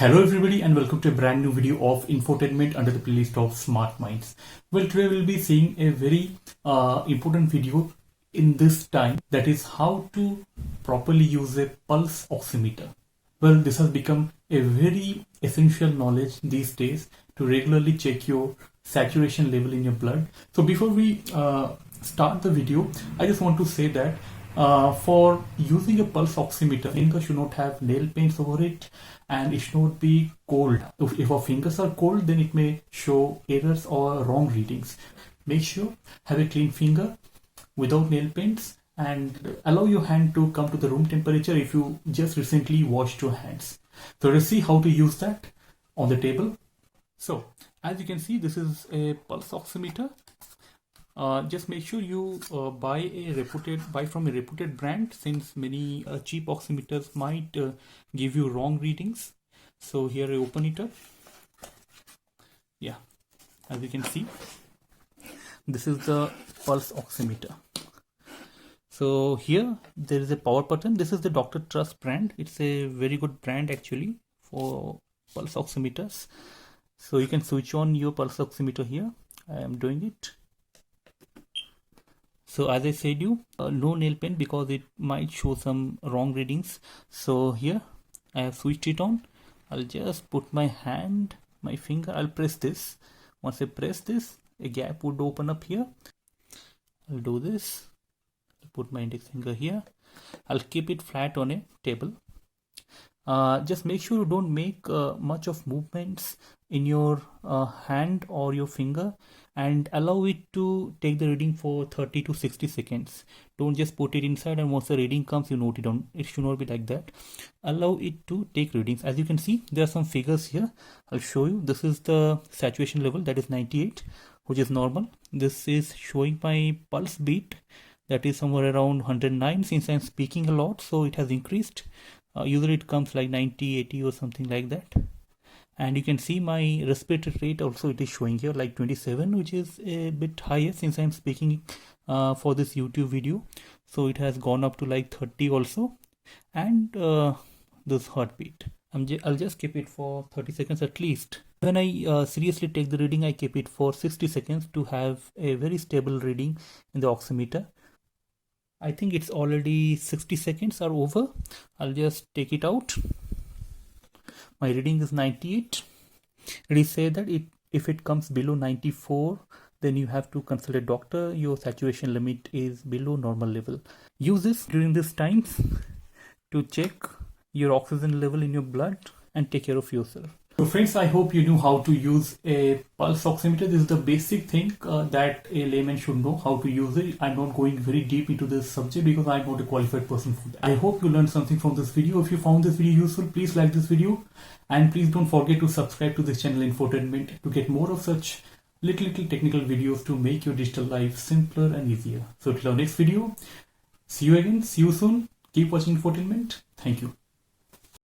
Hello everybody and welcome to a brand new video of infotainment under the playlist of Smart Minds. Well, today we'll be seeing a very important video in this time, that is how to properly use a pulse oximeter. Well, this has become a very essential knowledge these days to regularly check your saturation level in your blood. So before we start the video, I just want to say that for using a pulse oximeter, finger should not have nail paints over it and it should not be cold. If our fingers are cold, then it may show errors or wrong readings. Make sure have a clean finger without nail paints and allow your hand to come to the room temperature if you just recently washed your hands. So let's see how to use that on the table. So as you can see, this is a pulse oximeter. Just make sure you buy from a reputed brand, since many cheap oximeters might give you wrong readings. So here I open it up. Yeah, as you can see, this is the pulse oximeter. So here there is a power button. This is the Dr. Trust brand. It's a very good brand actually for pulse oximeters. So you can switch on your pulse oximeter here. I am doing it. So as I said no nail pen because it might show some wrong readings. So here I have switched it on. I'll just put my finger, I'll press this. Once I press this, a gap would open up here. I'll do this. I'll put my index finger here. I'll keep it flat on a table. Just make sure you don't make much of movements in your hand or your finger, and allow it to take the reading for 30 to 60 seconds. Don't just put it inside and once the reading comes you note it down. It should not be like that. Allow it to take readings. As you can see, there are some figures here. I'll show you. This is the saturation level, that is 98, which is normal. This is showing my pulse beat, that is somewhere around 109. Since I'm speaking a lot, so it has increased. Usually it comes like 90, 80 or something like that. And you can see my respiratory rate also, it is showing here like 27, which is a bit higher since I'm speaking for this YouTube video. So it has gone up to like 30 also. And this heartbeat, I'll just keep it for 30 seconds at least. When I seriously take the reading, I keep it for 60 seconds to have a very stable reading in the oximeter. I think it's already 60 seconds are over. I'll just take it out. My reading is 98. It is said that if it comes below 94, then you have to consult a doctor. Your saturation limit is below normal level. Use this during these times to check your oxygen level in your blood and take care of yourself. So friends, I hope you knew how to use a pulse oximeter. This is the basic thing that a layman should know how to use it. I'm not going very deep into this subject because I'm not a qualified person for that. I hope you learned something from this video. If you found this video useful, please like this video. And please don't forget to subscribe to this channel Infotainment to get more of such little technical videos to make your digital life simpler and easier. So till our next video, see you again, see you soon. Keep watching Infotainment. Thank you.